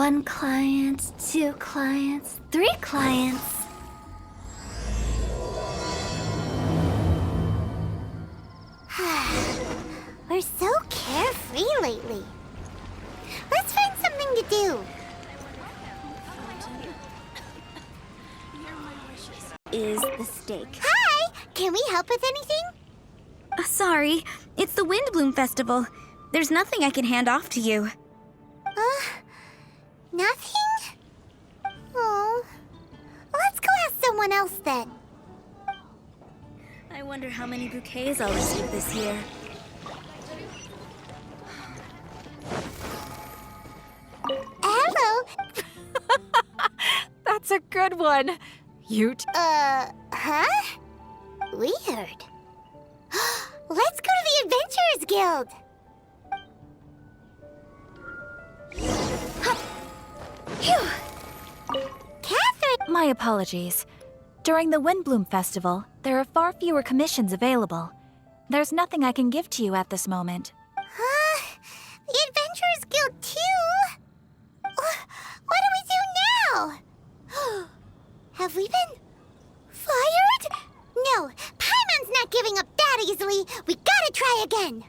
1 client, 2 clients, 3 clients. We're so carefree lately. Let's find something to do. Is the steak. Hi! Can we help with anything? Sorry, it's the Windblume Festival. There's nothing I can hand off to you. Nothing? Oh. Let's go ask someone else then. I wonder how many bouquets I'll receive this year. Hello? That's a good one. Huh? Weird. Let's go to the Adventurers Guild. Catherine! My apologies. During the Windblume Festival, there are far fewer commissions available. There's nothing I can give to you at this moment. The Adventurers Guild too? What do we do now? Have we been fired? No, Paimon's not giving up that easily. We gotta try again.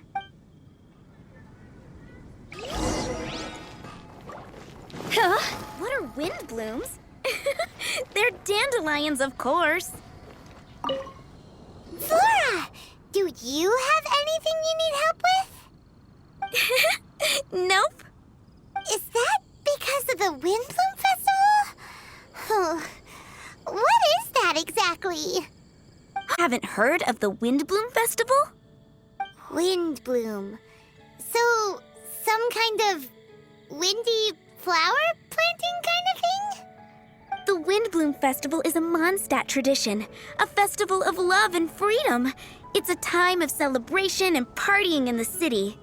Huh? What are Windblooms? They're dandelions, of course. Flora, do you have anything you need help with? Nope. Is that because of the Windblume Festival? What is that exactly? Haven't heard of the Windblume Festival? Windblume. So, some kind of windy flower planting kind of thing? The Windblume Festival is a Mondstadt tradition, a festival of love and freedom. It's a time of celebration and partying in the city.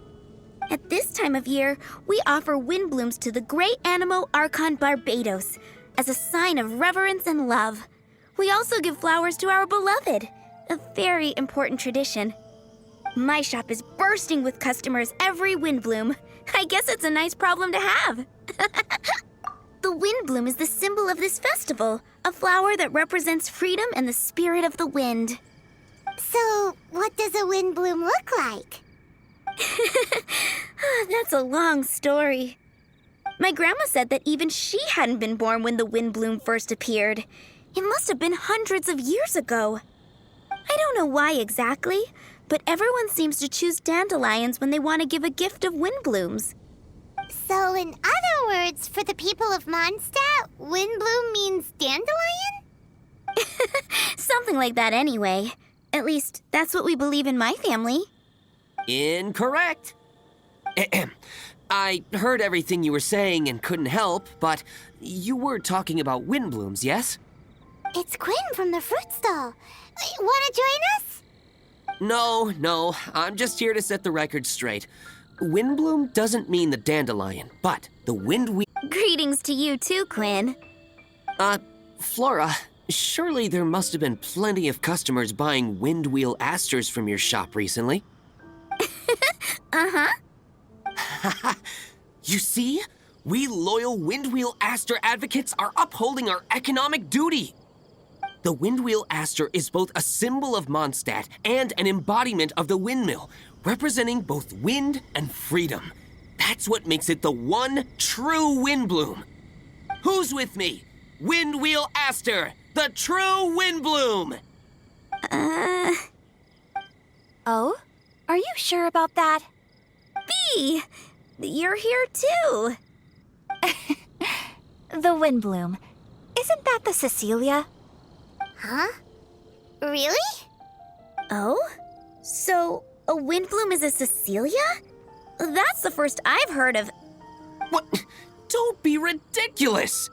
At this time of year, we offer windblooms to the great Animo Archon Barbados as a sign of reverence and love. We also give flowers to our beloved, a very important tradition. My shop is bursting with customers every Windblume. I guess it's a nice problem to have. The Windblume is the symbol of this festival, a flower that represents freedom and the spirit of the wind. So, what does a windbloom look like? That's a long story. My grandma said that even she hadn't been born when the Windblume first appeared. It must have been hundreds of years ago. I don't know why exactly, but everyone seems to choose dandelions when they want to give a gift of windblooms. So, in other words, for the people of Mondstadt, windbloom means dandelion? Something like that anyway. At least, that's what we believe in my family. Incorrect. I heard everything you were saying and couldn't help, but you were talking about windblooms, yes? It's Quinn from the fruit stall. Wanna join us? No, I'm just here to set the record straight. Windbloom doesn't mean the dandelion, but the windwheel. Greetings to you too, Quinn. Flora, surely there must have been plenty of customers buying windwheel asters from your shop recently. Uh-huh. You see? We loyal Windwheel Aster advocates are upholding our economic duty. The Windwheel Aster is both a symbol of Mondstadt and an embodiment of the windmill, representing both wind and freedom. That's what makes it the one true Windbloom. Who's with me? Windwheel Aster, the true Windbloom! Oh? Are you sure about that? Bee! You're here too. The Windblume. Isn't that the Cecilia? Huh? Really? Oh? So, a Windblume is a Cecilia? That's the first I've heard of. What? Don't be ridiculous!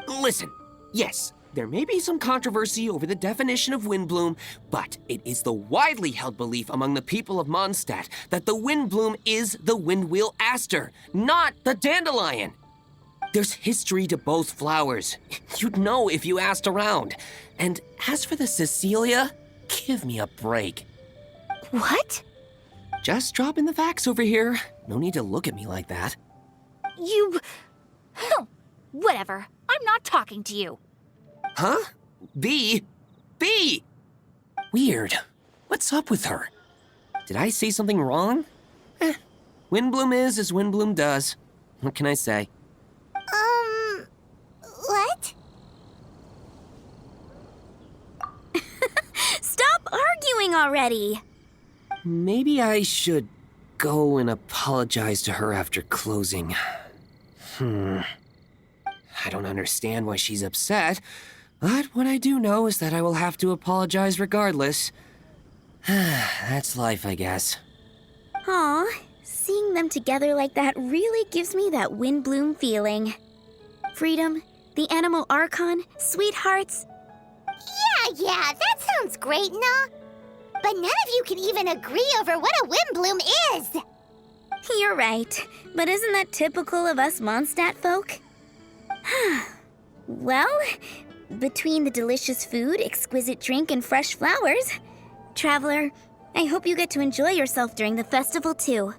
Listen, yes, there may be some controversy over the definition of Windbloom, but it is the widely held belief among the people of Mondstadt that the Windbloom is the Windwheel Aster, not the dandelion. There's history to both flowers. You'd know if you asked around. And as for the Cecilia, give me a break. What? Just dropping the facts over here. No need to look at me like that. You... Whatever. I'm not talking to you. Huh? B? B! Weird. What's up with her? Did I say something wrong? Windblume is as Windblume does. What can I say? What? Stop arguing already! Maybe I should go and apologize to her after closing. I don't understand why she's upset, but what I do know is that I will have to apologize regardless. That's life, I guess. Aw, seeing them together like that really gives me that Windblume feeling. Freedom, the Animal Archon, sweethearts. Yeah, that sounds great and all. But none of you can even agree over what a Windblume is. You're right, but isn't that typical of us Mondstadt folk? Well, between the delicious food, exquisite drink, and fresh flowers, Traveler, I hope you get to enjoy yourself during the festival too.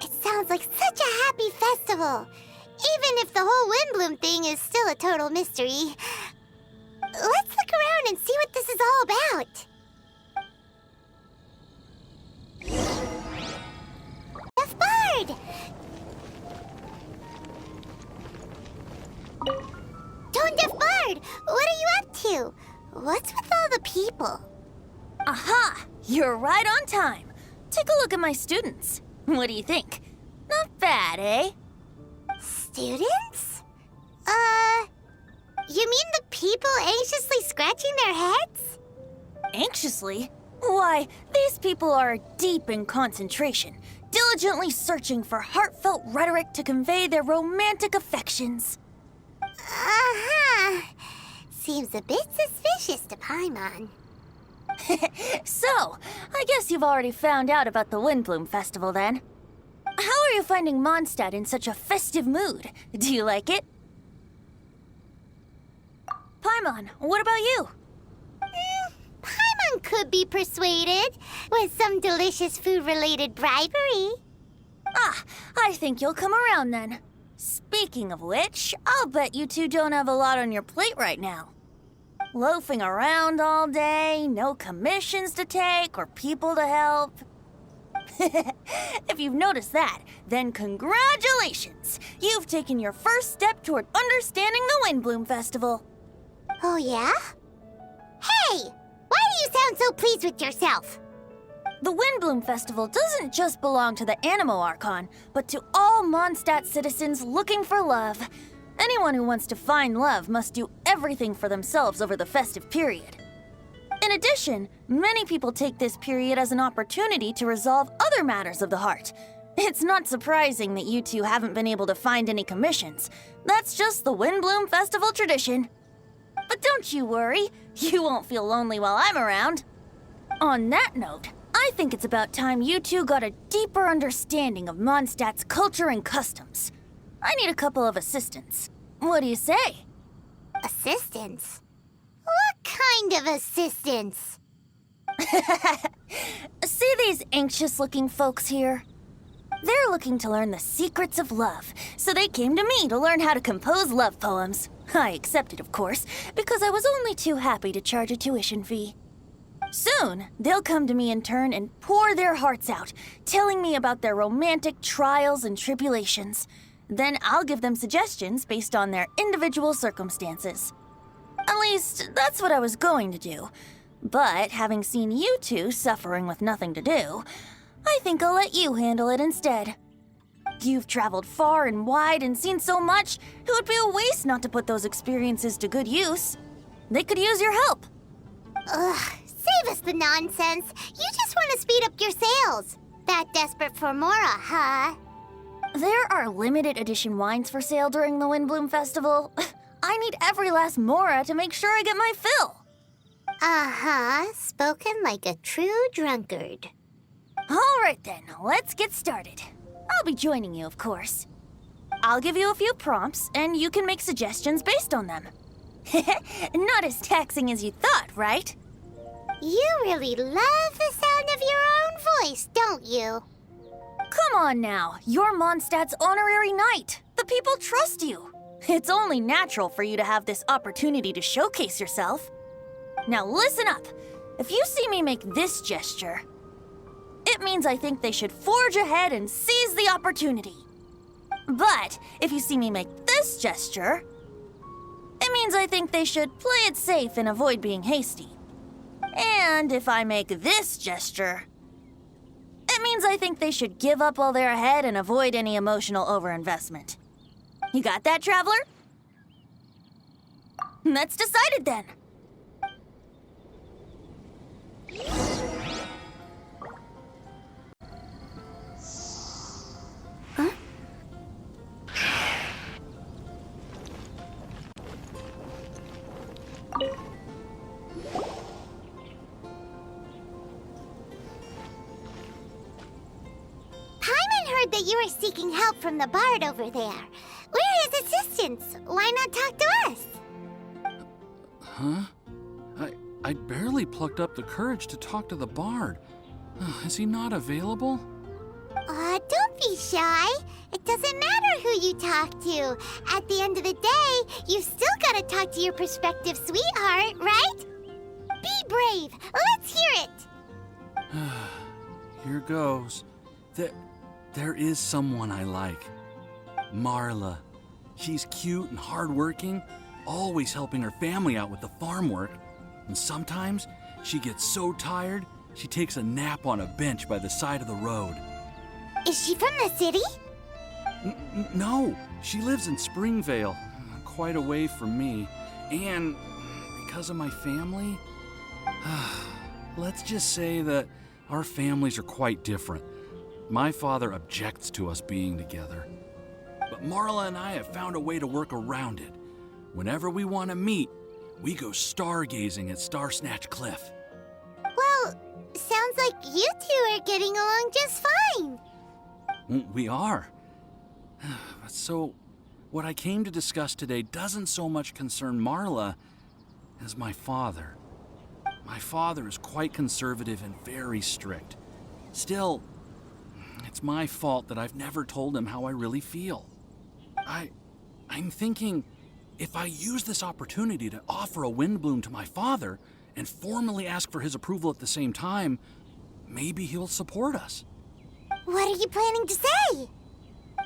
It sounds like such a happy festival, even if the whole Windblume thing is still a total mystery. Let's look around and see what this is all about. Deaf Bard! Tone Deaf Bard, what are you up to? What's with all the people? Aha! You're right on time. Take a look at my students. What do you think? Not bad, eh? Students? You mean the people anxiously scratching their heads? Anxiously? Why, these people are deep in concentration, diligently searching for heartfelt rhetoric to convey their romantic affections. Uh-huh. Seems a bit suspicious to Paimon. So, I guess you've already found out about the Windblume Festival then. How are you finding Mondstadt in such a festive mood? Do you like it? Paimon, what about you? Paimon could be persuaded with some delicious food-related bribery. Ah, I think you'll come around then. Speaking of which, I'll bet you two don't have a lot on your plate right now. Loafing around all day, no commissions to take or people to help. If you've noticed that, then congratulations! You've taken your first step toward understanding the Windblume Festival. Oh, yeah? Hey! Why do you sound so pleased with yourself? The Windblume Festival doesn't just belong to the Animal Archon, but to all Mondstadt citizens looking for love. Anyone who wants to find love must do everything for themselves over the festive period. In addition, many people take this period as an opportunity to resolve other matters of the heart. It's not surprising that you two haven't been able to find any commissions. That's just the Windblume Festival tradition. But don't you worry, you won't feel lonely while I'm around. On that note, I think it's about time you two got a deeper understanding of Mondstadt's culture and customs. I need a couple of assistants. What do you say? Assistance? What kind of assistance? See these anxious-looking folks here? They're looking to learn the secrets of love, so they came to me to learn how to compose love poems. I accepted, of course, because I was only too happy to charge a tuition fee. Soon, they'll come to me in turn and pour their hearts out, telling me about their romantic trials and tribulations. Then I'll give them suggestions based on their individual circumstances. At least, that's what I was going to do. But having seen you two suffering with nothing to do, I think I'll let you handle it instead. You've traveled far and wide and seen so much, it would be a waste not to put those experiences to good use. They could use your help. Ugh, save us the nonsense. You just want to speed up your sales. That desperate for Mora, huh? There are limited edition wines for sale during the Windblume Festival. I need every last Mora to make sure I get my fill. Uh-huh, spoken like a true drunkard. All right then, let's get started. I'll be joining you, of course. I'll give you a few prompts, and you can make suggestions based on them. Not as taxing as you thought, right? You really love the sound of your own voice, don't you? Come on now, you're Mondstadt's honorary knight. The people trust you. It's only natural for you to have this opportunity to showcase yourself. Now listen up. If you see me make this gesture, it means I think they should forge ahead and seize the opportunity. But if you see me make this gesture, it means I think they should play it safe and avoid being hasty. And if I make this gesture, it means I think they should give up while they're ahead and avoid any emotional overinvestment. You got that, Traveler? That's decided then. That you are seeking help from the bard over there. We're his assistants. Why not talk to us? Huh? I barely plucked up the courage to talk to the bard. Is he not available? Don't be shy. It doesn't matter who you talk to. At the end of the day, you've still got to talk to your prospective sweetheart, right? Be brave. Let's hear it. Here goes. There is someone I like. Marla. She's cute and hardworking, always helping her family out with the farm work. And sometimes she gets so tired, she takes a nap on a bench by the side of the road. Is she from the city? No, she lives in Springvale, quite away from me. And because of my family, let's just say that our families are quite different. My father objects to us being together. But Marla and I have found a way to work around it. Whenever we want to meet, we go stargazing at Star Snatch Cliff. Well, sounds like you two are getting along just fine. We are. So, what I came to discuss today doesn't so much concern Marla as my father. My father is quite conservative and very strict. Still, it's my fault that I've never told him how I really feel. I'm thinking, if I use this opportunity to offer a Windblume to my father and formally ask for his approval at the same time, maybe he'll support us. What are you planning to say?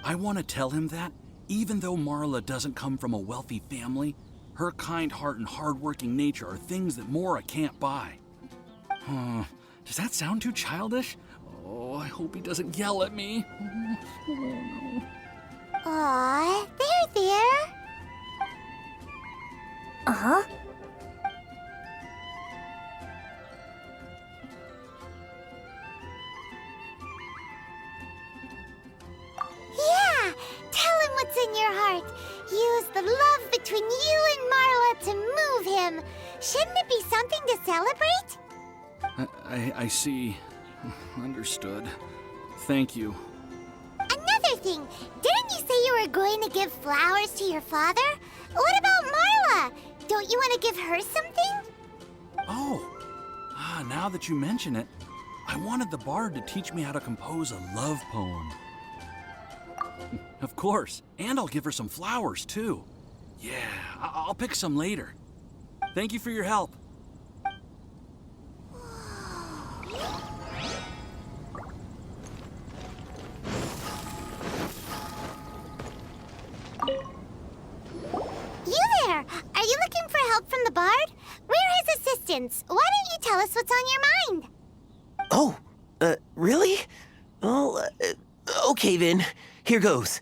I want to tell him that, even though Marla doesn't come from a wealthy family, her kind heart and hardworking nature are things that Mora can't buy. Does that sound too childish? Oh, I hope he doesn't yell at me. Aw, there. Uh-huh. Yeah, tell him what's in your heart. Use the love between you and Marla to move him. Shouldn't it be something to celebrate? I see. Understood. Thank you. Another thing, didn't you say you were going to give flowers to your father? What about Marla? Don't you want to give her something? Oh, now that you mention it, I wanted the bard to teach me how to compose a love poem. Of course, and I'll give her some flowers, too. Yeah, I'll pick some later. Thank you for your help. You there! Are you looking for help from the bard? We're his assistants. Why don't you tell us what's on your mind? Oh, really? Well, okay then. Here goes.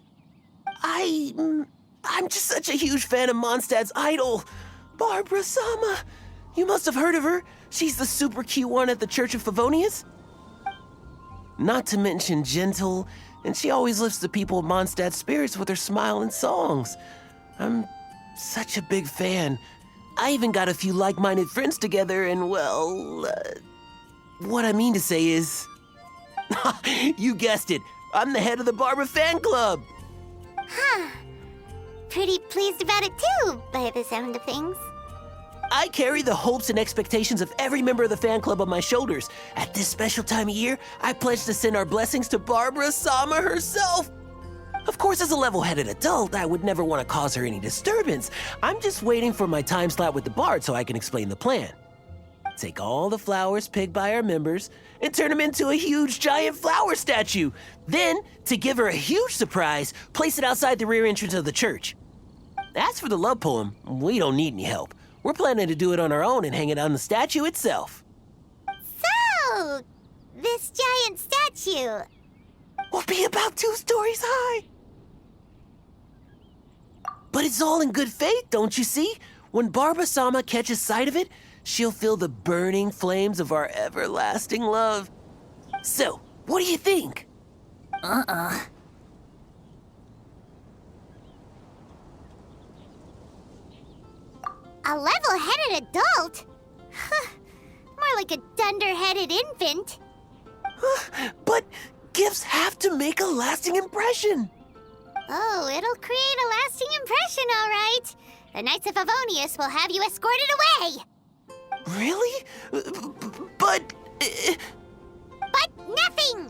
I'm just such a huge fan of Mondstadt's idol, Barbara Sama. You must have heard of her. She's the super cute one at the Church of Favonius. Not to mention gentle, and she always lifts the people of Mondstadt's spirits with her smile and songs. I'm such a big fan. I even got a few like-minded friends together, and well, what I mean to say is, you guessed it. I'm the head of the Barbara fan club. Huh. Pretty pleased about it too, by the sound of things. I carry the hopes and expectations of every member of the fan club on my shoulders. At this special time of year, I pledge to send our blessings to Barbara Sama herself. Of course, as a level-headed adult, I would never want to cause her any disturbance. I'm just waiting for my time slot with the bard so I can explain the plan. Take all the flowers picked by our members and turn them into a huge giant flower statue. Then, to give her a huge surprise, place it outside the rear entrance of the church. As for the love poem, we don't need any help. We're planning to do it on our own and hang it on the statue itself. So, this giant statue. Will be about 2 stories high. But it's all in good faith, don't you see? When Barbasama catches sight of it, she'll feel the burning flames of our everlasting love. So, what do you think? A level-headed adult? More like a dunder-headed infant. But gifts have to make a lasting impression. Oh, it'll create a lasting impression, all right. The Knights of Favonius will have you escorted away. Really? But... But nothing!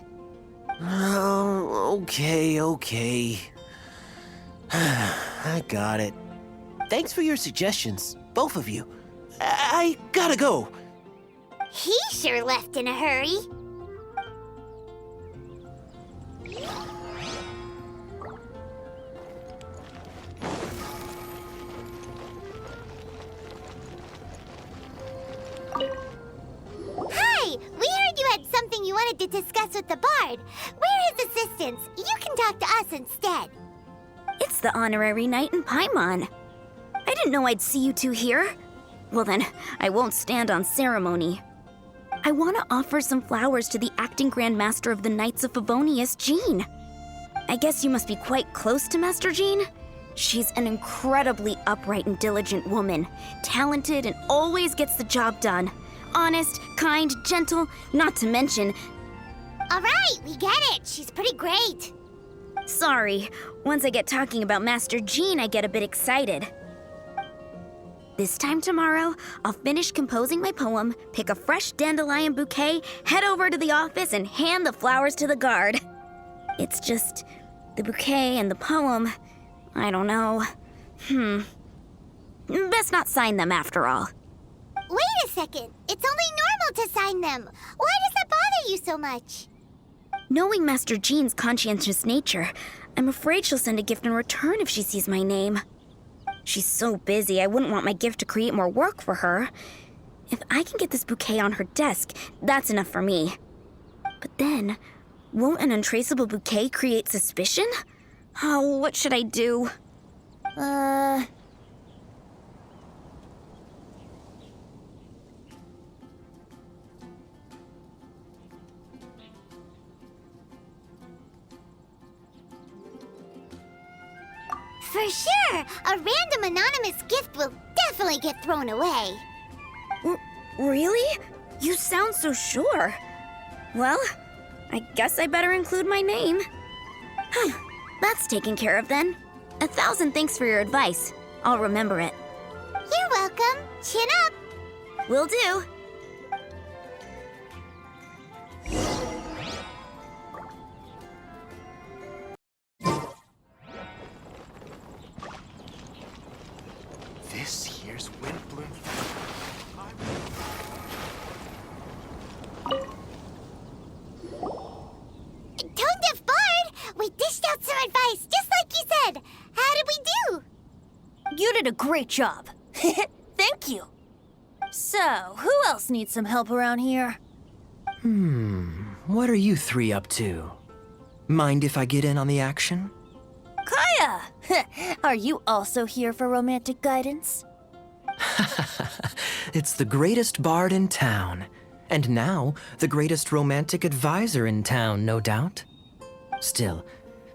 Oh, okay. I got it. Thanks for your suggestions, both of you. I gotta go. He sure left in a hurry. Hi! We heard you had something you wanted to discuss with the bard. We're his assistants. You can talk to us instead. It's the honorary knight in Paimon. I didn't know I'd see you two here. Well then, I won't stand on ceremony. I want to offer some flowers to the acting Grand Master of the Knights of Favonius, Jean. I guess you must be quite close to Master Jean? She's an incredibly upright and diligent woman, talented and always gets the job done. Honest, kind, gentle, not to mention... All right, we get it. She's pretty great. Sorry, once I get talking about Master Jean, I get a bit excited. This time tomorrow, I'll finish composing my poem, pick a fresh dandelion bouquet, head over to the office, and hand the flowers to the guard. It's just the bouquet and the poem. I don't know. Best not sign them after all. Wait a second. It's only normal to sign them. Why does that bother you so much? Knowing Master Jean's conscientious nature, I'm afraid she'll send a gift in return if she sees my name. She's so busy, I wouldn't want my gift to create more work for her. If I can get this bouquet on her desk, that's enough for me. But then, won't an untraceable bouquet create suspicion? Oh, what should I do? For sure! A random anonymous gift will definitely get thrown away. Really? You sound so sure. Well, I guess I better include my name. That's taken care of then. 1,000 thanks for your advice. I'll remember it. You're welcome. Chin up. Will do. This year's Windblume. Tone Deaf Bard! We dished out some advice, just like you said. How did we do? You did a great job. Thank you. So, who else needs some help around here? What are you three up to? Mind if I get in on the action? Kaya! Are you also here for romantic guidance? It's the greatest bard in town. And now, the greatest romantic advisor in town, no doubt. Still,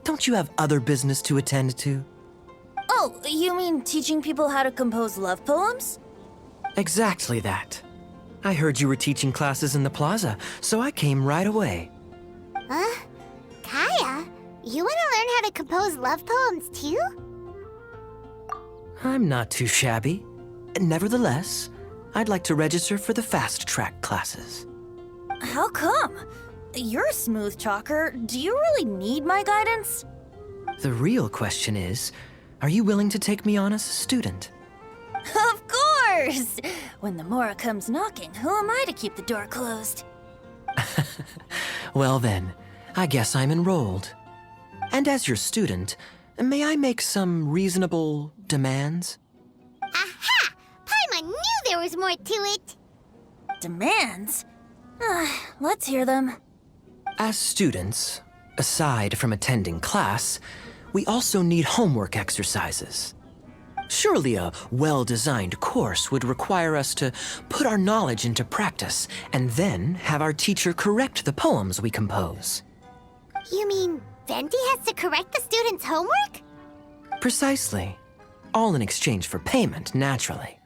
don't you have other business to attend to? Oh, you mean teaching people how to compose love poems? Exactly that. I heard you were teaching classes in the plaza, so I came right away. Huh? Kaya? You want to learn how to compose love poems too? I'm not too shabby. Nevertheless, I'd like to register for the fast-track classes. How come? You're a smooth talker. Do you really need my guidance? The real question is, are you willing to take me on as a student? Of course! When the Mora comes knocking, who am I to keep the door closed? Well then, I guess I'm enrolled. And as your student, may I make some reasonable demands? Aha! Paimon knew there was more to it! Demands? Let's hear them. As students, aside from attending class, we also need homework exercises. Surely a well-designed course would require us to put our knowledge into practice and then have our teacher correct the poems we compose. You mean Venti has to correct the students' homework? Precisely. All in exchange for payment, naturally.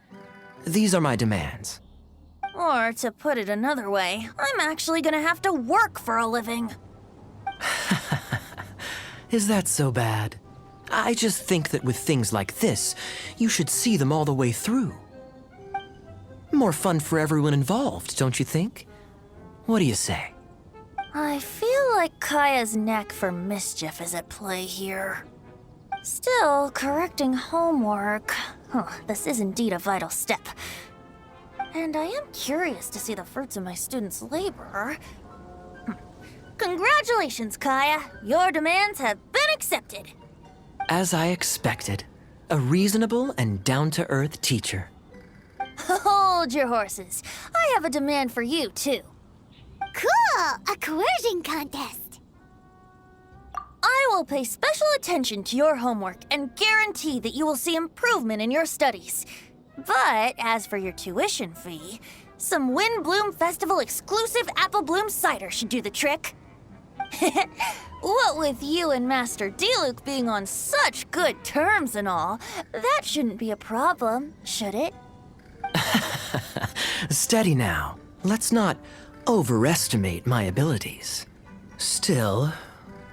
These are my demands. Or, to put it another way, I'm actually gonna have to work for a living. Is that so bad? I just think that with things like this, you should see them all the way through. More fun for everyone involved, don't you think? What do you say? I feel like Kaya's knack for mischief is at play here. Still, correcting homework. This is indeed a vital step. And I am curious to see the fruits of my students' labor. Congratulations, Kaya! Your demands have been accepted. As I expected, a reasonable and down-to-earth teacher. Hold your horses. I have a demand for you, too. Cool! A coercion contest! I will pay special attention to your homework and guarantee that you will see improvement in your studies. But as for your tuition fee, some Windblume Festival exclusive Apple Bloom cider should do the trick. What with you and Master Diluc being on such good terms and all, that shouldn't be a problem, should it? Steady now. Let's not overestimate my abilities. Still,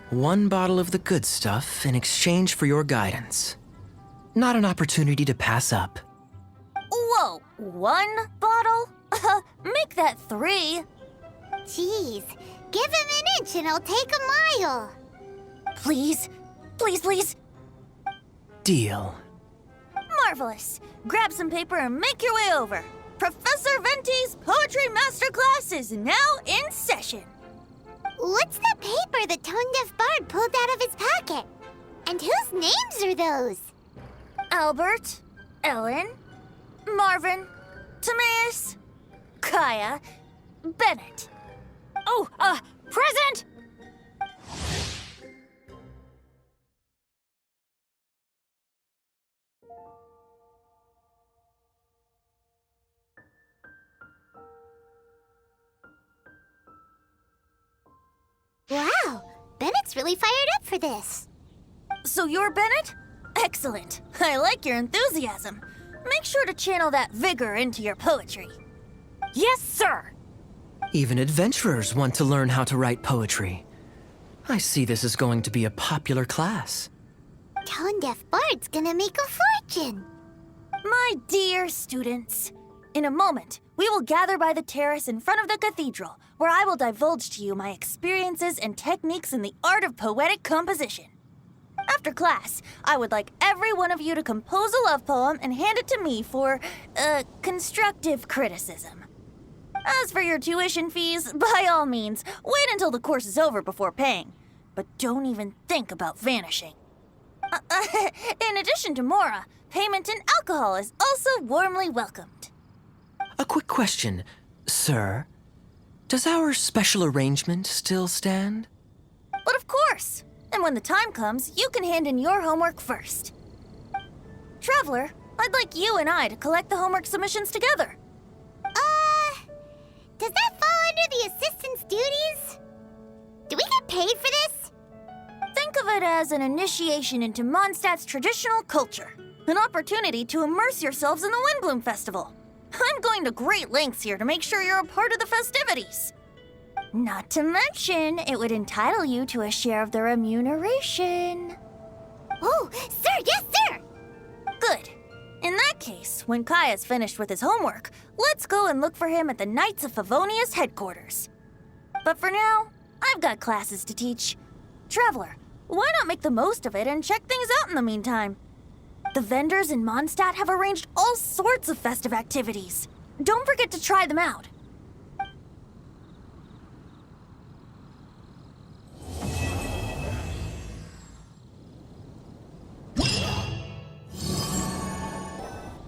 one bottle of the good stuff in exchange for your guidance. Not an opportunity to pass up. Whoa, one bottle? Make that 3. Jeez, give him an inch and I'll take a mile. Please, please, please. Deal. Marvelous. Grab some paper and make your way over. Professor Venti's Poetry Masterclass is now in session. What's the paper the tone-deaf bard pulled out of his pocket? And whose names are those? Albert, Ellen, Marvin, Timaeus, Kaya, Bennett. Oh, present! Wow, Bennett's really fired up for this. So you're Bennett? Excellent. I like your enthusiasm. Make sure to channel that vigor into your poetry. Yes, sir! Even adventurers want to learn how to write poetry. I see this is going to be a popular class. Tone-deaf bard's gonna make a fortune. My dear students, in a moment, we will gather by the terrace in front of the cathedral, where I will divulge to you my experiences and techniques in the art of poetic composition. After class, I would like every one of you to compose a love poem and hand it to me for, constructive criticism. As for your tuition fees, by all means, wait until the course is over before paying. But don't even think about vanishing. In addition to Mora, payment in alcohol is also warmly welcomed. A quick question, sir. Does our special arrangement still stand? But of course! And when the time comes, you can hand in your homework first. Traveler, I'd like you and I to collect the homework submissions together. Does that fall under the assistant's duties? Do we get paid for this? Think of it as an initiation into Mondstadt's traditional culture. An opportunity to immerse yourselves in the Windblume Festival. I'm going to great lengths here to make sure you're a part of the festivities. Not to mention, it would entitle you to a share of the remuneration. Oh, sir, yes, sir! Good. In that case, when Kaya's finished with his homework, let's go and look for him at the Knights of Favonius headquarters. But for now, I've got classes to teach. Traveler, Why not make the most of it and check things out in the meantime? The vendors in Mondstadt have arranged all sorts of festive activities. Don't forget to try them out.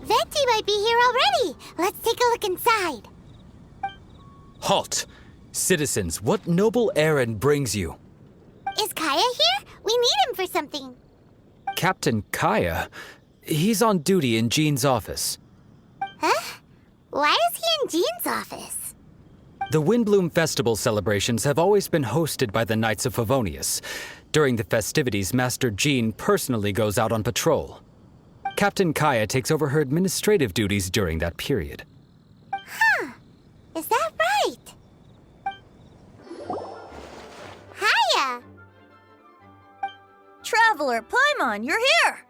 Venti might be here already. Let's take a look inside. Halt! Citizens, what noble errand brings you? Is Kaya here? We need him for something. Captain Kaya? He's on duty in Jean's office. Huh? Why is he in Jean's office? The Windblume Festival celebrations have always been hosted by the Knights of Favonius. During the festivities, Master Jean personally goes out on patrol. Captain Kaya takes over her administrative duties during that period. Huh. Is that right? Hiya! Traveler Paimon, you're here!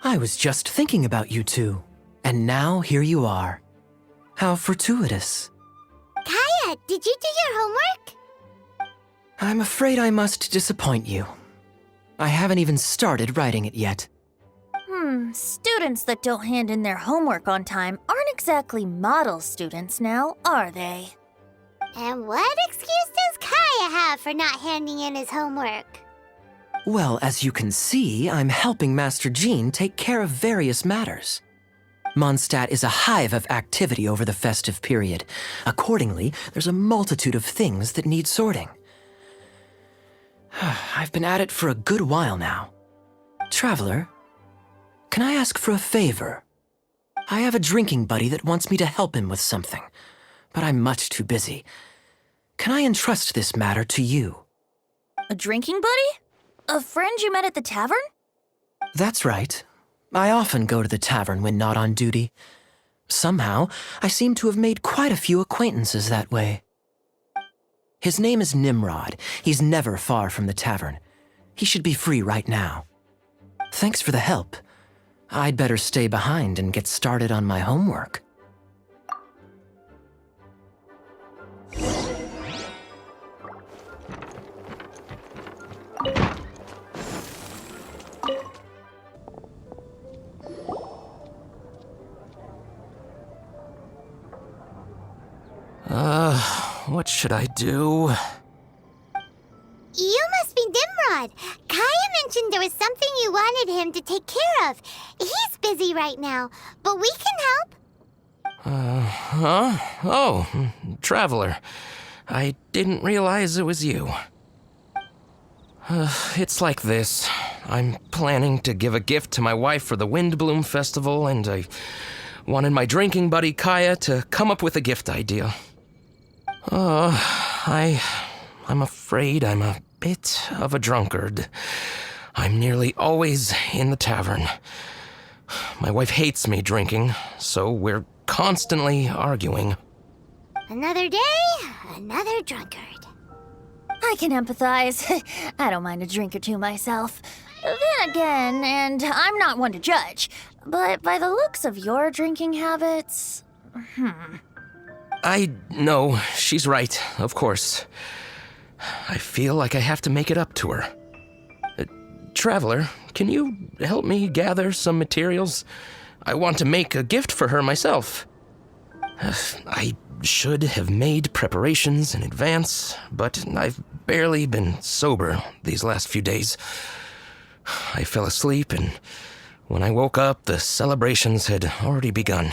I was just thinking about you two, and now here you are. How fortuitous. Kaya, did you do your homework? I'm afraid I must disappoint you. I haven't even started writing it yet. Students that don't hand in their homework on time aren't exactly model students now, are they? And what excuse does Kaya have for not handing in his homework? Well, as you can see, I'm helping Master Jean take care of various matters. Mondstadt is a hive of activity over the festive period. Accordingly, there's a multitude of things that need sorting. I've been at it for a good while now. Traveler, can I ask for a favor? I have a drinking buddy that wants me to help him with something, but I'm much too busy. Can I entrust this matter to you? A drinking buddy? A friend you met at the tavern? That's right. I often go to the tavern when not on duty. Somehow, I seem to have made quite a few acquaintances that way. His name is Nimrod. He's never far from the tavern. He should be free right now. Thanks for the help. I'd better stay behind and get started on my homework. What should I do? You must be Nimrod. Kaya mentioned there was something you wanted him to take care of. He's busy right now, but we can help. Oh, Traveler. I didn't realize it was you. It's like this. I'm planning to give a gift to my wife for the Windblume Festival, and I wanted my drinking buddy Kaya to come up with a gift idea. I'm afraid I'm a bit of a drunkard. I'm nearly always in the tavern. My wife hates me drinking, so we're constantly arguing. Another day, another drunkard. I can empathize. I don't mind a drink or two myself. Then again, and I'm not one to judge, but by the looks of your drinking habits... I know, she's right, of course. I feel like I have to make it up to her. Traveler, can you help me gather some materials? I want to make a gift for her myself. I should have made preparations in advance, but I've barely been sober these last few days. I fell asleep, and when I woke up, the celebrations had already begun.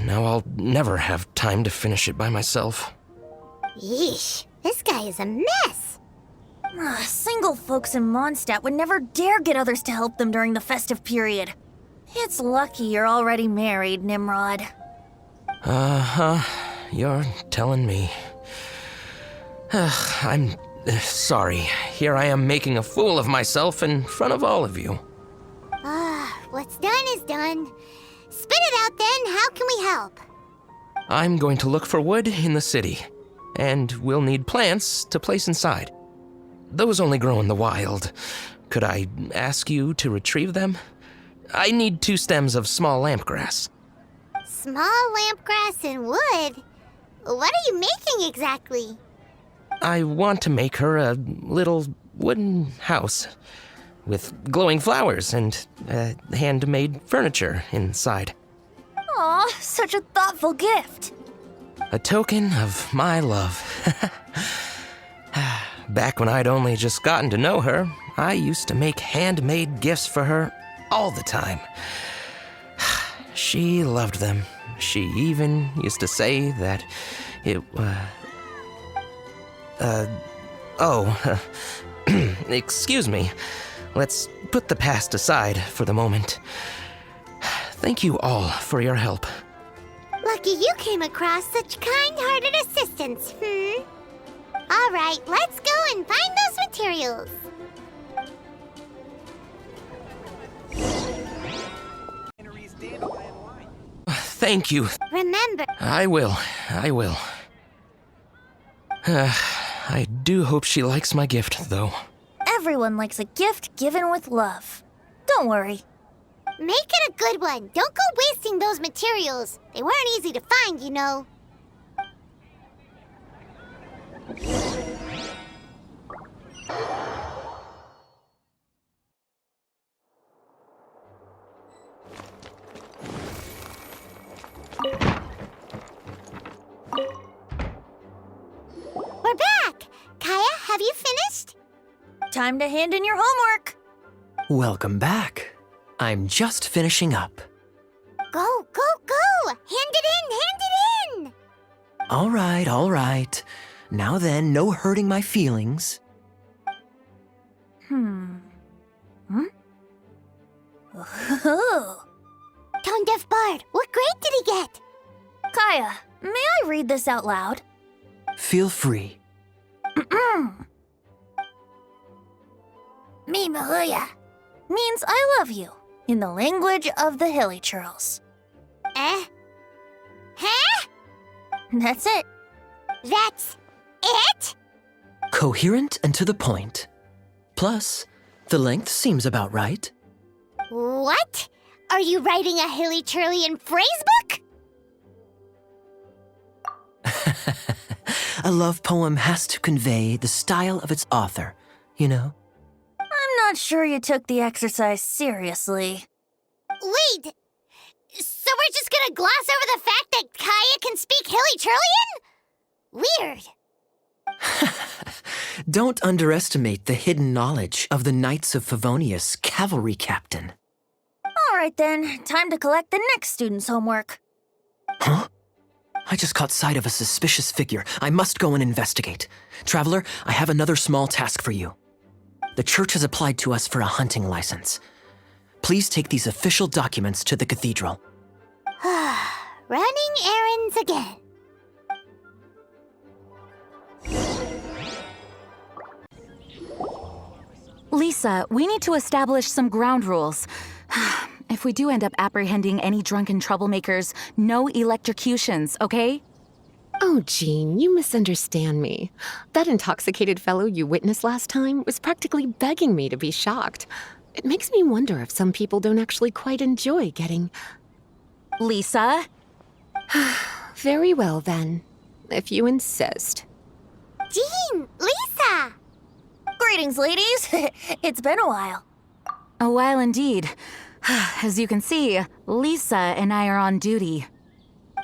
Now I'll never have time to finish it by myself. Yeesh, this guy is a mess. Single folks in Mondstadt would never dare get others to help them during the festive period. It's lucky you're already married, Nimrod. You're telling me. I'm sorry. Here I am making a fool of myself in front of all of you. What's done is done. Spit it out then, how can we help? I'm going to look for wood in the city, and we'll need plants to place inside. Those only grow in the wild. Could I ask you to retrieve them? I need 2 stems of small lampgrass. Small lampgrass and wood? What are you making exactly? I want to make her a little wooden house with glowing flowers and handmade furniture inside. Aw, such a thoughtful gift. A token of my love. Back when I'd only just gotten to know her, I used to make handmade gifts for her all the time. She loved them. She even used to say that it, excuse me. Let's put the past aside for the moment. Thank you all for your help. Lucky you came across such kind-hearted assistants, All right, let's go and find those materials. Thank you. Remember, I will. I do hope she likes my gift, though. Everyone likes a gift given with love. Don't worry. make it a good one. Don't go wasting those materials. They weren't easy to find, you know. We're back! Kaya, have you finished? Time to hand in your homework. Welcome back. I'm just finishing up. Go, go, go! Hand it in, hand it in! All right. Now then, no hurting my feelings. Oh. Tone Deaf Bard, what grade did he get? Kaya, may I read this out loud? Feel free. Me Mahuya means I love you in the language of the Hilly Churls. Eh? Huh? That's it. That's it? Coherent and to the point. Plus, the length seems about right. What? Are you writing a Hilly Churlian phrase book? A love poem has to convey the style of its author, you know? I'm not sure you took the exercise seriously. Wait! So we're just gonna gloss over the fact that Kaya can speak Hilly Churlian? Weird. Don't underestimate the hidden knowledge of the Knights of Favonius cavalry captain. All right then, time to collect the next student's homework. Huh? I just caught sight of a suspicious figure. I must go and investigate. Traveler, I have another small task for you. The church has applied to us for a hunting license. Please take these official documents to the cathedral. Running errands again. Lisa, we need to establish some ground rules. If we do end up apprehending any drunken troublemakers, no electrocutions, okay? Oh, Jean, you misunderstand me. That intoxicated fellow you witnessed last time was practically begging me to be shocked. It makes me wonder if some people don't actually quite enjoy getting... Lisa? Very well, then. If you insist. Jean! Lisa! Greetings, ladies. It's been a while. A while indeed. As you can see, Lisa and I are on duty.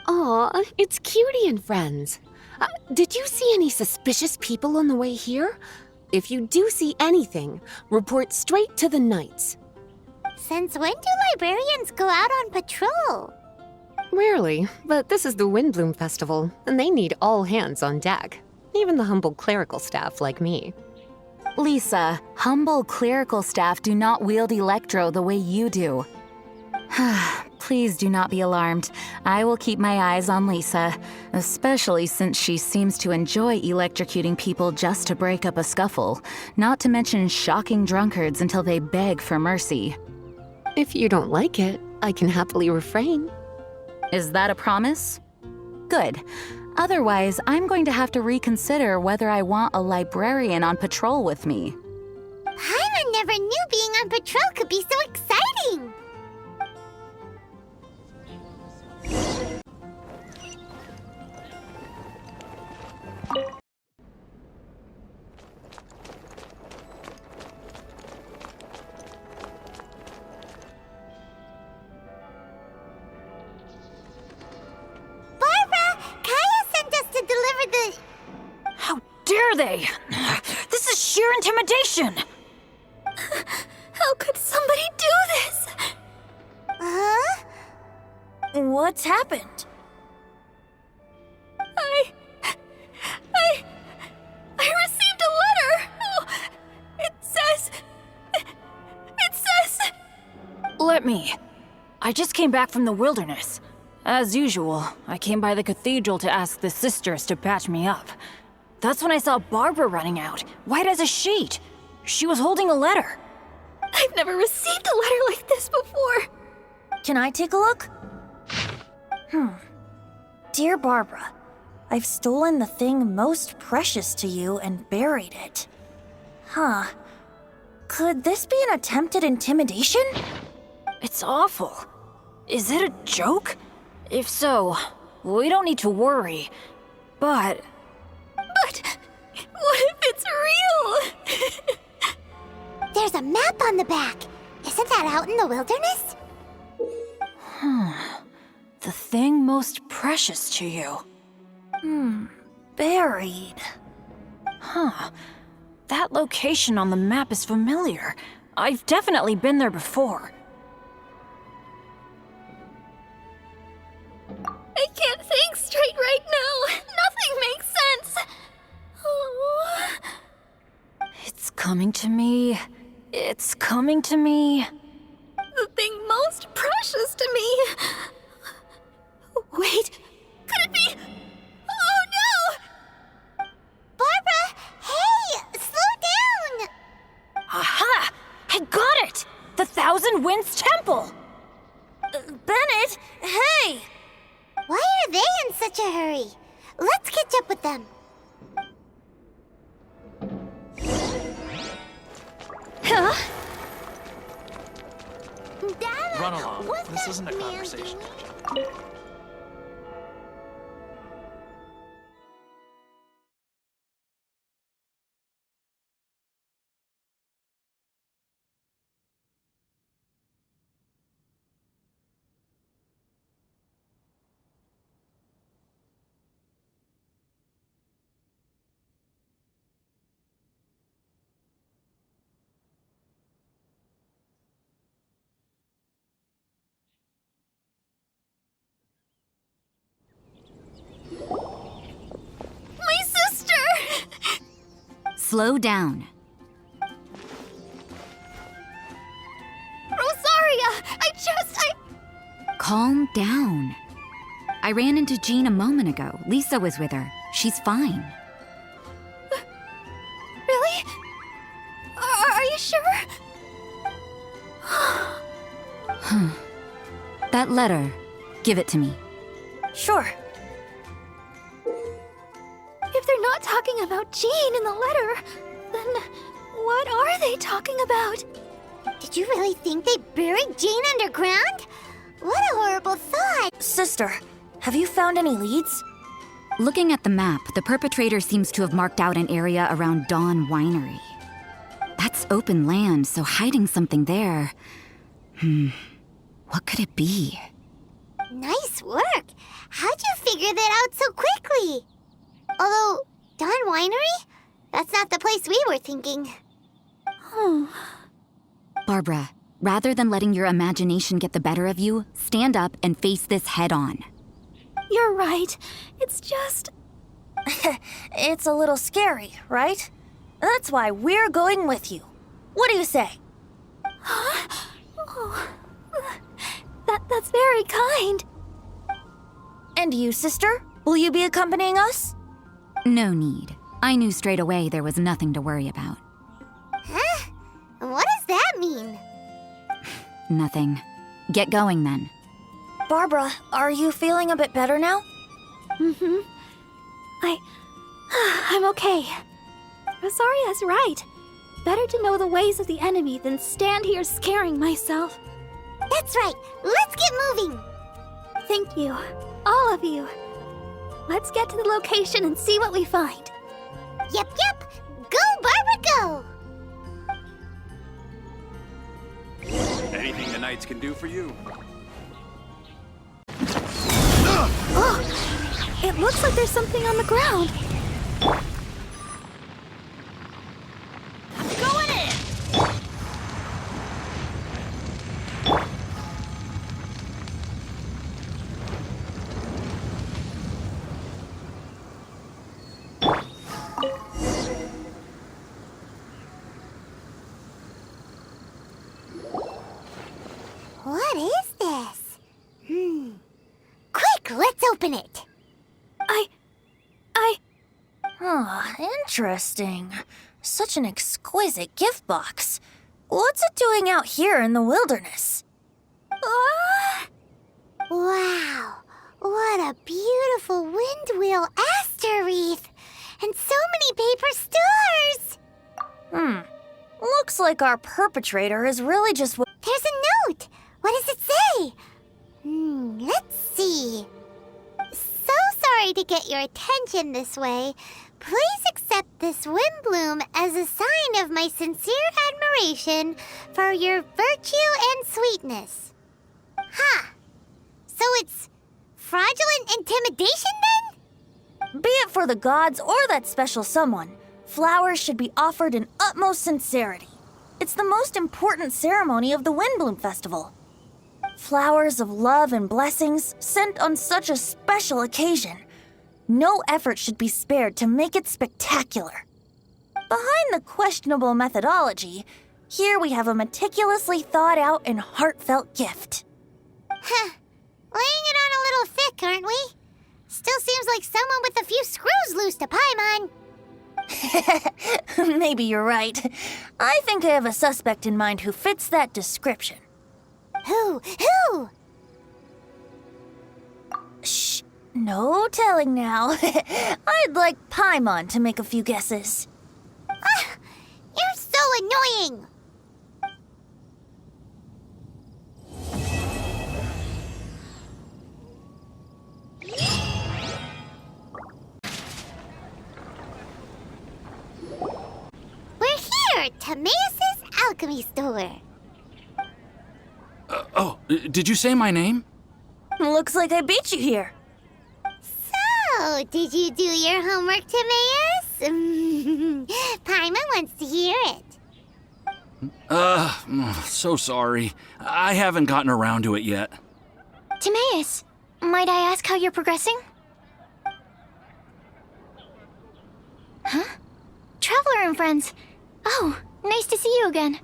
Aw, it's Cutie and friends. Did you see any suspicious people on the way here? If you do see anything, report straight to the Knights. Since when do librarians go out on patrol? Rarely, but this is the Windblume Festival, and they need all hands on deck. Even the humble clerical staff like me. Lisa, humble clerical staff do not wield electro the way you do. Please do not be alarmed. I will keep my eyes on Lisa, especially since she seems to enjoy electrocuting people just to break up a scuffle, not to mention shocking drunkards until they beg for mercy. If you don't like it, I can happily refrain. Is that a promise? Good. Otherwise, I'm going to have to reconsider whether I want a librarian on patrol with me. Paimon never knew being on patrol could be so exciting! dare they? This is sheer intimidation! How could somebody do this? Huh? What's happened? I received a letter! Oh, it says... Let me. I just came back from the wilderness. As usual, I came by the cathedral to ask the sisters to patch me up. That's when I saw Barbara running out, white as a sheet. She was holding a letter. I've never received a letter like this before. Can I take a look? Dear Barbara, I've stolen the thing most precious to you and buried it. Huh. Could this be an attempted intimidation? It's awful. Is it a joke? If so, we don't need to worry. But what if it's real? There's a map on the back. Isn't that out in the wilderness? The thing most precious to you. Buried. Huh. That location on the map is familiar. I've definitely been there before. I can't think straight right now. Nothing makes sense. Oh. It's coming to me. It's coming to me. The thing most precious to me. Wait, could it be? Oh no! Barbara, hey, slow down! Aha! I got it! The Thousand Winds Temple! Bennett, hey! Why are they in such a hurry? Let's catch up with them. Huh? Dada, Run along. what's This that isn't a man conversation. doing? My sister! Slow down. Rosaria! Calm down. I ran into Jean a moment ago. Lisa was with her. She's fine. Really? Are you sure? That letter, give it to me. Sure. If they're not talking about Jean in the letter, then what are they talking about? Did you really think they buried Jane underground? What a horrible thought! Sister, have you found any leads? Looking at the map, the perpetrator seems to have marked out an area around Dawn Winery. That's open land, so hiding something there... What could it be? Nice work! How'd you figure that out so quickly? Although, Dawn Winery? That's not the place we were thinking. Barbara, rather than letting your imagination get the better of you, stand up and face this head on. You're right. It's just... It's a little scary, right? That's why we're going with you. What do you say? Oh, that's very kind. And you, sister? Will you be accompanying us? No need. I knew straight away there was nothing to worry about. Huh? What does that mean? Nothing. Get going then. Barbara, are you feeling a bit better now? I'm okay. Rosaria's right. Better to know the ways of the enemy than stand here scaring myself. That's right. Let's get moving. Thank you. All of you. Let's get to the location and see what we find. Yep. Go, Barbara, go! Anything the Knights can do for you. Oh, it looks like there's something on the ground. open it. Interesting. Such an exquisite gift box. What's it doing out here in the wilderness? Wow, what a beautiful windwheel aster wreath. And so many paper stars. Looks like our perpetrator is really just... There's a note. What does it say? Let's see. So sorry to get your attention this way. Please accept this Windblume as a sign of my sincere admiration for your virtue and sweetness. So it's fraudulent intimidation then? Be it for the gods or that special someone, flowers should be offered in utmost sincerity. It's the most important ceremony of the Windblume Festival. Flowers of love and blessings sent on such a special occasion. No effort should be spared to make it spectacular. Behind the questionable methodology, here we have a meticulously thought out and heartfelt gift. Laying it on a little thick, aren't we? Still seems like someone with a few screws loose to Paimon. Maybe you're right. I think I have a suspect in mind who fits that description. Who? Shh. No telling now. I'd like Paimon to make a few guesses. You're so annoying. We're here at Timaeus' alchemy store. Did you say my name? Looks like I beat you here. So, did you do your homework, Timaeus? Paimon wants to hear it. So sorry. I haven't gotten around to it yet. Timaeus, might I ask how you're progressing? Huh? Traveler and friends. Oh, nice to see you again.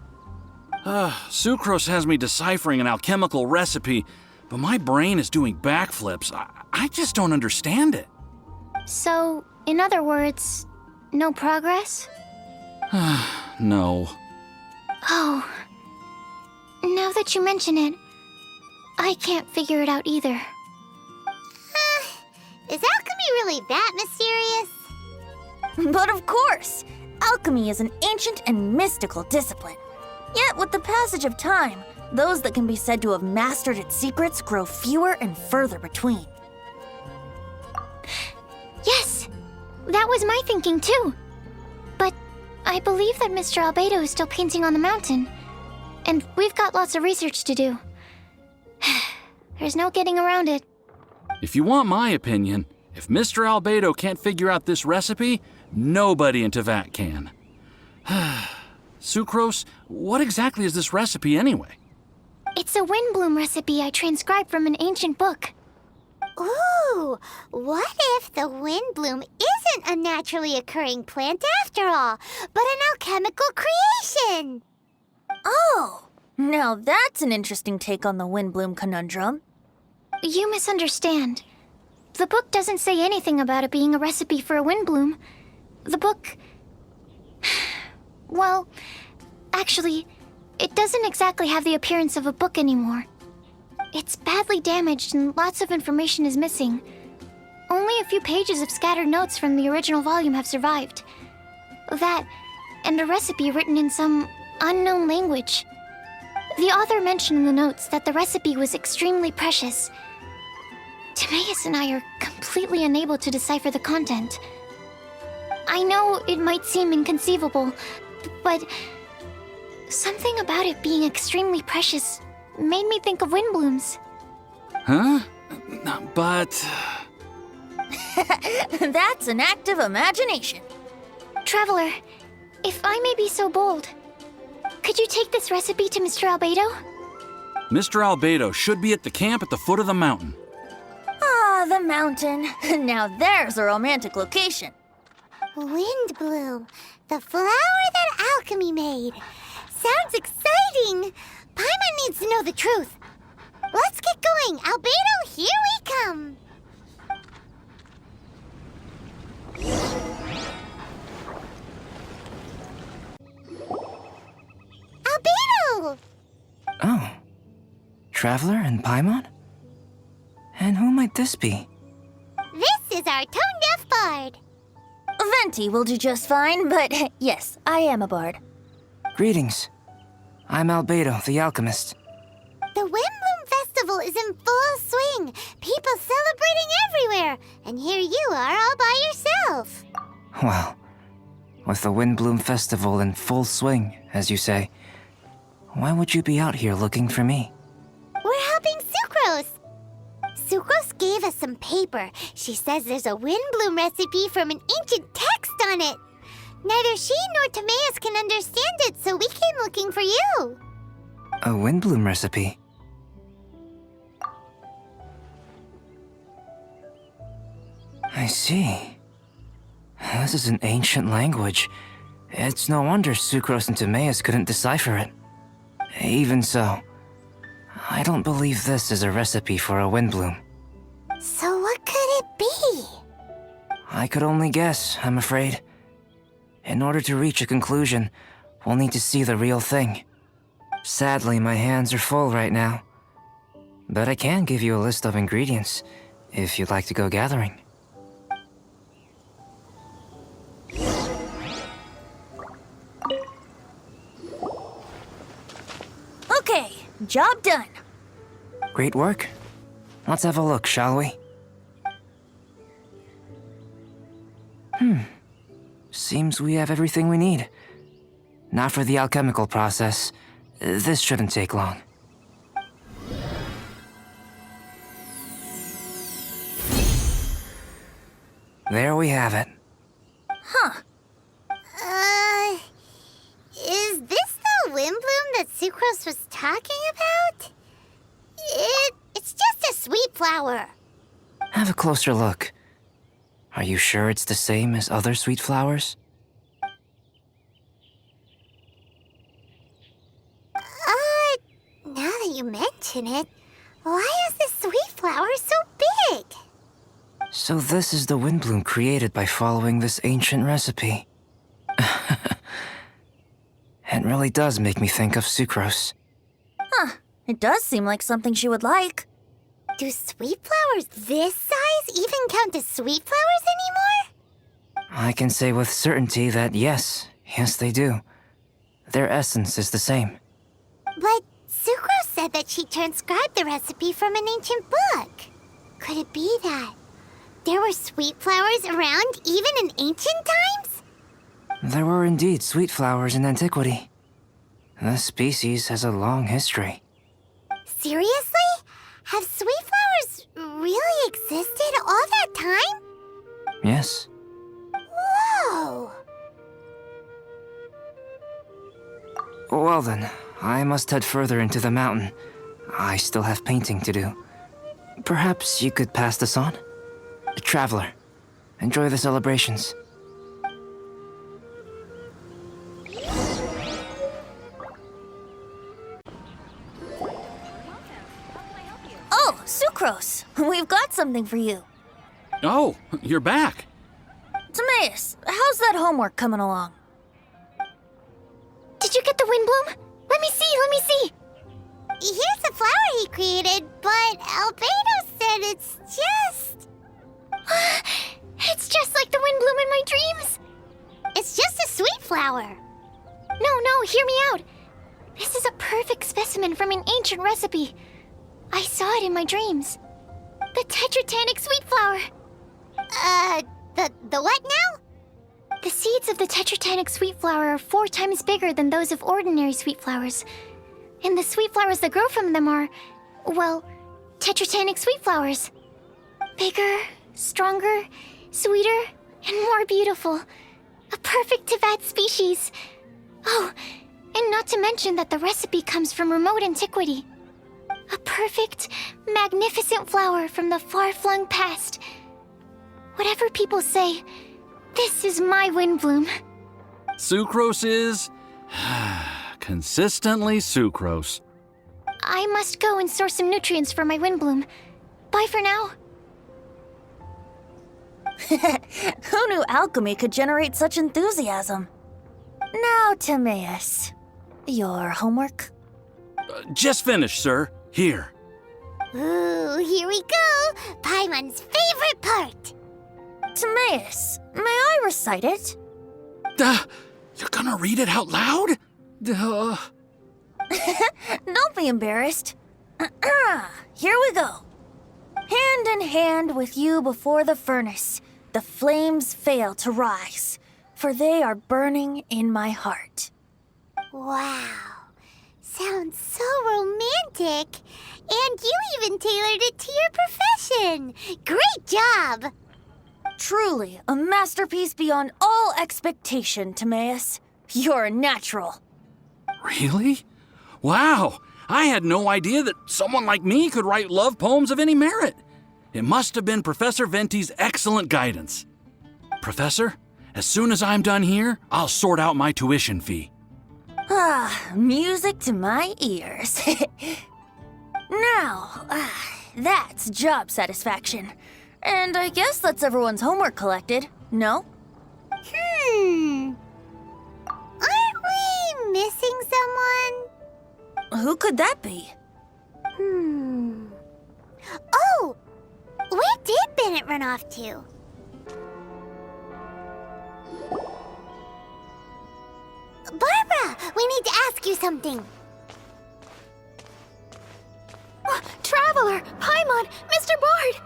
Sucrose has me deciphering an alchemical recipe, but my brain is doing backflips. I just don't understand it. So, in other words, no progress? No. Oh. Now that you mention it, I can't figure it out either. Is alchemy really that mysterious? But of course! Alchemy is an ancient and mystical discipline. Yet, with the passage of time, those that can be said to have mastered its secrets grow fewer and further between. Yes! That was my thinking too. But I believe that Mr. Albedo is still painting on the mountain. And we've got lots of research to do. There's no getting around it. If you want my opinion, if Mr. Albedo can't figure out this recipe, nobody in Tevat can. Sucrose, what exactly is this recipe anyway? It's a Windblume recipe I transcribed from an ancient book. Ooh, what if the Windblume isn't a naturally occurring plant after all, but an alchemical creation? Oh, now that's an interesting take on the Windblume conundrum. You misunderstand. The book doesn't say anything about it being a recipe for a Windblume. The book... Well, actually, it doesn't exactly have the appearance of a book anymore. It's badly damaged and lots of information is missing. Only a few pages of scattered notes from the original volume have survived. That, and a recipe written in some unknown language. The author mentioned in the notes that the recipe was extremely precious. Timaeus and I are completely unable to decipher the content. I know it might seem inconceivable, but something about it being extremely precious made me think of Windblooms. Huh? But... That's an active imagination. Traveler, if I may be so bold, could you take this recipe to Mr. Albedo? Mr. Albedo should be at the camp at the foot of the mountain. Ah, the mountain. Now there's a romantic location. Windblume, the flower that alchemy made. Sounds exciting. Paimon needs to know the truth. Let's get going. Albedo, here we come. traveler in Paimon? And who might this be? This is our tone-deaf bard. Venti will do just fine, but yes, I am a bard. Greetings. I'm Albedo, the alchemist. The Windblume Festival is in full swing. People celebrating everywhere. And here you are all by yourself. Well, with the Windblume Festival in full swing, as you say, why would you be out here looking for me? We're helping Sucrose. Sucrose gave us some paper. She says there's a Windblume recipe from an ancient text on it. Neither she nor Timaeus can understand it, so we came looking for you. A Windblume recipe? I see. This is an ancient language. It's no wonder Sucrose and Timaeus couldn't decipher it. Even so, I don't believe this is a recipe for a Windblume. So what could it be? I could only guess, I'm afraid. In order to reach a conclusion, we'll need to see the real thing. Sadly, my hands are full right now. But I can give you a list of ingredients, if you'd like to go gathering. Okay, job done. Great work. Let's have a look, shall we? Seems we have everything we need. Not for the alchemical process. This shouldn't take long. There we have it. Huh. Is this the Windblume that Sucrose was talking about? It's just a sweet flower. Have a closer look. Are you sure it's the same as other sweet flowers? Now that you mention it, why is this sweet flower so big? So this is the Windblume created by following this ancient recipe. It really does make me think of Sucrose. Huh, it does seem like something she would like. Do sweet flowers this size even count as sweet flowers anymore? I can say with certainty that yes they do. Their essence is the same. But Sucrose said that she transcribed the recipe from an ancient book. Could it be that there were sweet flowers around even in ancient times? There were indeed sweet flowers in antiquity. This species has a long history. Seriously? Have sweet flowers really existed all that time? Yes. Whoa! Well then, I must head further into the mountain. I still have painting to do. Perhaps you could pass this on? Traveler, enjoy the celebrations. Oh, Sucrose, we've got something for you. Oh, you're back. Timaeus, how's that homework coming along? Did you get the Windblume? Let me see. Here's a flower he created, but Albedo said it's just... It's just like the Windblume in my dreams. It's just a sweet flower. No, hear me out. This is a perfect specimen from an ancient recipe. I saw it in my dreams. The Tetratanic sweet flower. The what now? The seeds of the Tetratanic sweet flower are 4 times bigger than those of ordinary sweet flowers. And the sweet flowers that grow from them are, well, Tetratanic sweet flowers. Bigger, stronger, sweeter, and more beautiful. A perfect Teyvat species. Oh, and not to mention that the recipe comes from remote antiquity. A perfect, magnificent flower from the far-flung past. Whatever people say, this is my Windblume. Sucrose is... consistently Sucrose. I must go and source some nutrients for my Windblume. Bye for now. Who knew alchemy could generate such enthusiasm? Now, Timaeus, your homework? Just finished, sir. Here. Ooh, here we go! Paimon's favorite part! Timaeus, may I recite it? You're gonna read it out loud? Don't be embarrassed. Here we go. Hand in hand with you before the furnace, the flames fail to rise, for they are burning in my heart. Wow. Sounds so romantic. And you even tailored it to your profession. Great job! Truly, a masterpiece beyond all expectation, Timaeus. You're a natural. Really? Wow! I had no idea that someone like me could write love poems of any merit. It must have been Professor Venti's excellent guidance. Professor, as soon as I'm done here, I'll sort out my tuition fee. Music to my ears. Now, that's job satisfaction. And I guess that's everyone's homework collected, no? Aren't we missing someone? Who could that be? Oh! Where did Bennett run off to? Barbara! We need to ask you something. Traveler! Paimon! Mr. Bard!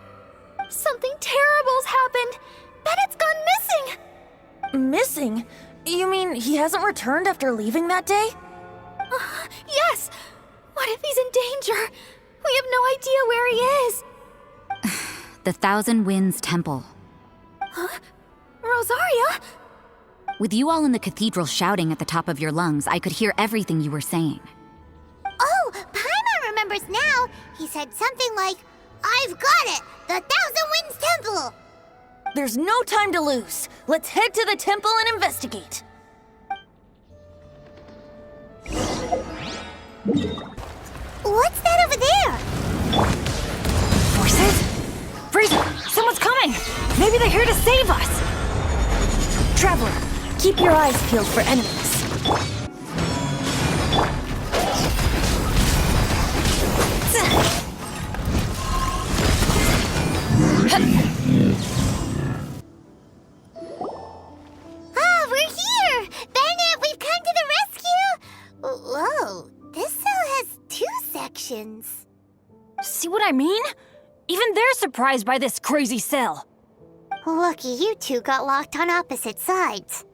Something terrible's happened! Bennett's gone missing! Missing? You mean he hasn't returned after leaving that day? Yes! What if he's in danger? We have no idea where he is! The Thousand Winds Temple. Huh? Rosaria? With you all in the cathedral shouting at the top of your lungs, I could hear everything you were saying. Oh, Paimon remembers now. He said something like, "I've got it! The Thousand Winds Temple!" There's no time to lose. Let's head to the temple and investigate. What's that over there? Forces? Freezer, someone's coming! Maybe they're here to save us! Traveler, keep your eyes peeled for enemies. We're here! Bennett, we've come to the rescue! Whoa, this cell has 2 sections. See what I mean? Even they're surprised by this crazy cell. Lucky you two got locked on opposite sides.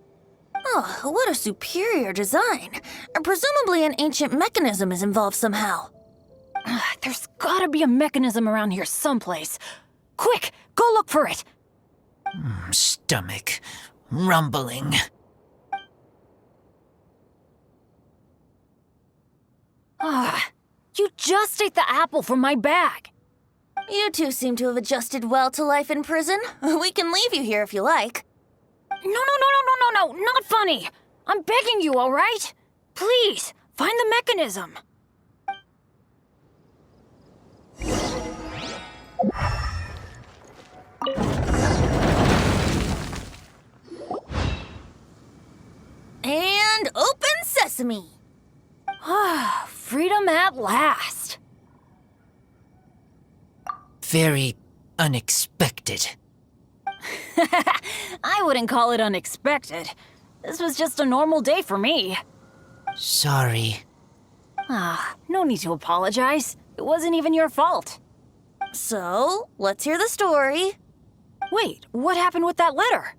Oh, what a superior design. Presumably an ancient mechanism is involved somehow. There's gotta be a mechanism around here someplace. Quick, go look for it. Stomach rumbling. You just ate the apple from my bag. You two seem to have adjusted well to life in prison. We can leave you here if you like. No, not funny. I'm begging you, all right? Please, find the mechanism. And open sesame. Freedom at last. Very unexpected. I wouldn't call it unexpected. This was just a normal day for me. Sorry. No need to apologize. It wasn't even your fault. So, let's hear the story. Wait, what happened with that letter?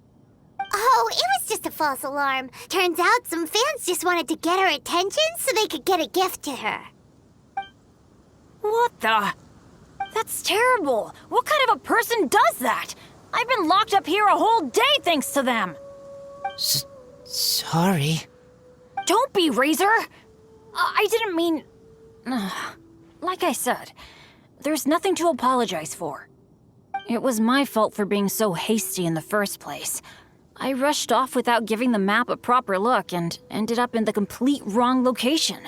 Oh, it was just a false alarm. Turns out some fans just wanted to get her attention so they could get a gift to her. What the? That's terrible. What kind of a person does that? I've been locked up here a whole day thanks to them. Sorry. Don't be, Razor. I didn't mean... Like I said, there's nothing to apologize for. It was my fault for being so hasty in the first place. I rushed off without giving the map a proper look and ended up in the complete wrong location.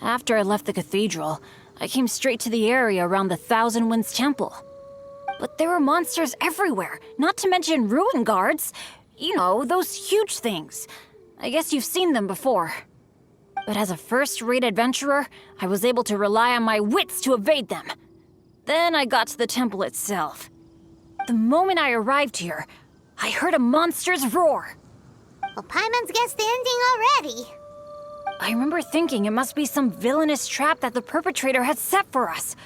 After I left the cathedral, I came straight to the area around the Thousand Winds Temple. But there were monsters everywhere, not to mention ruin guards. You know, those huge things. I guess you've seen them before. But as a first-rate adventurer, I was able to rely on my wits to evade them. Then I got to the temple itself. The moment I arrived here, I heard a monster's roar. Well, Paimon's guessed the ending already. I remember thinking it must be some villainous trap that the perpetrator had set for us.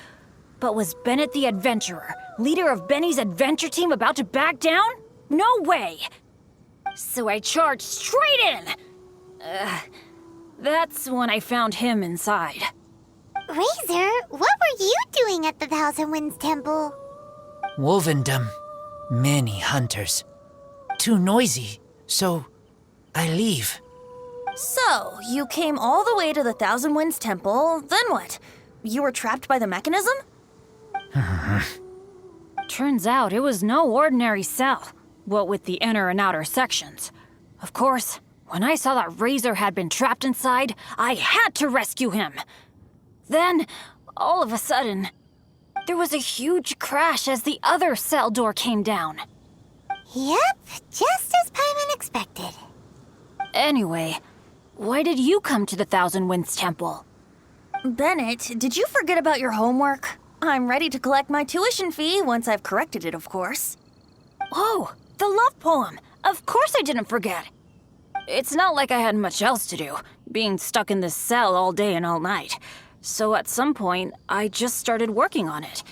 But was Bennett the adventurer, leader of Benny's adventure team, about to back down? No way! So I charged straight in! That's when I found him inside. Razor, what were you doing at the Thousand Winds Temple? Wolvendom. Many hunters. Too noisy, so I leave. So, you came all the way to the Thousand Winds Temple, then what? You were trapped by the mechanism? Turns out it was no ordinary cell, what with the inner and outer sections. Of course, when I saw that Razor had been trapped inside, I had to rescue him. Then, all of a sudden, there was a huge crash as the other cell door came down. Yep, just as Paimon expected. Anyway, why did you come to the Thousand Winds Temple? Bennett, did you forget about your homework? I'm ready to collect my tuition fee once I've corrected it, of course. Oh, the love poem! Of course I didn't forget! It's not like I had much else to do, being stuck in this cell all day and all night. So at some point, I just started working on it.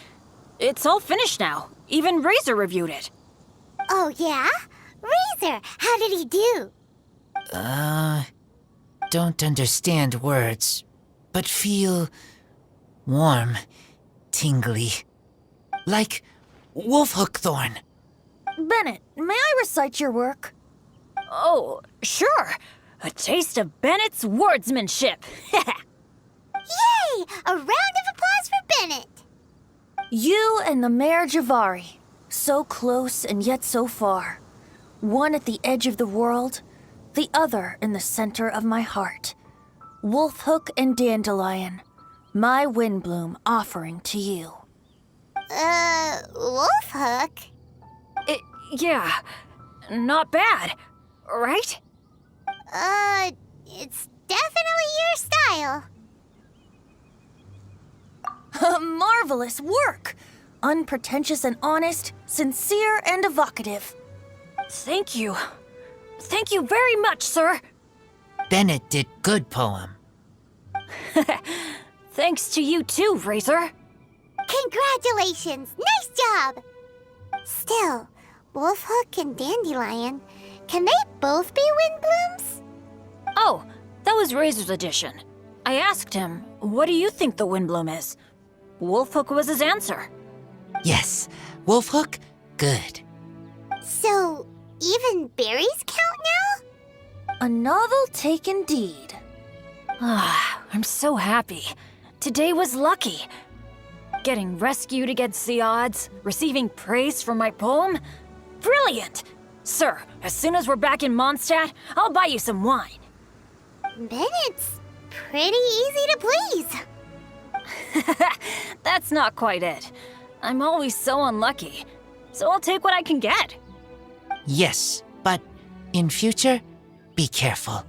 It's all finished now. Even Razor reviewed it. Oh, yeah? Razor, how did he do? Don't understand words, but feel warm, tingly. Like wolfhook thorn. Bennett, may I recite your work? Oh, sure. A taste of Bennett's wordsmanship. Yay! A round of applause for Bennett! You and the Mare Javari, so close and yet so far. One at the edge of the world, the other in the center of my heart. Wolfhook and Dandelion, my Windblume offering to you. Wolfhook? Yeah, not bad, right? It's definitely your style. Marvelous work! Unpretentious and honest, sincere and evocative. Thank you. Thank you very much, sir. Bennett did good poem. Thanks to you too, Razor. Congratulations! Nice job! Still, Wolfhook and Dandelion, can they both be Windblooms? Oh, that was Razor's addition. I asked him, what do you think the Windblume is? Wolfhook was his answer. Yes, Wolfhook, good. So, even berries count now? A novel take indeed. I'm so happy. Today was lucky. Getting rescued against the odds, receiving praise for my poem. Brilliant! Sir, as soon as we're back in Mondstadt, I'll buy you some wine. Bennett's pretty easy to please. That's not quite it. I'm always so unlucky, so I'll take what I can get. Yes, but in future, be careful.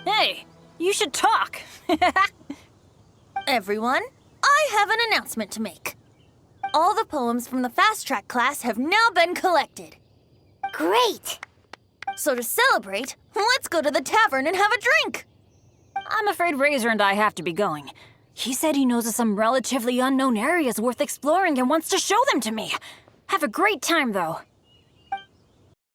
Hey, you should talk. Everyone, I have an announcement to make. All the poems from the Fast Track class have now been collected. Great! So to celebrate, let's go to the tavern and have a drink. I'm afraid Razor and I have to be going. He said he knows of some relatively unknown areas worth exploring and wants to show them to me. Have a great time, though.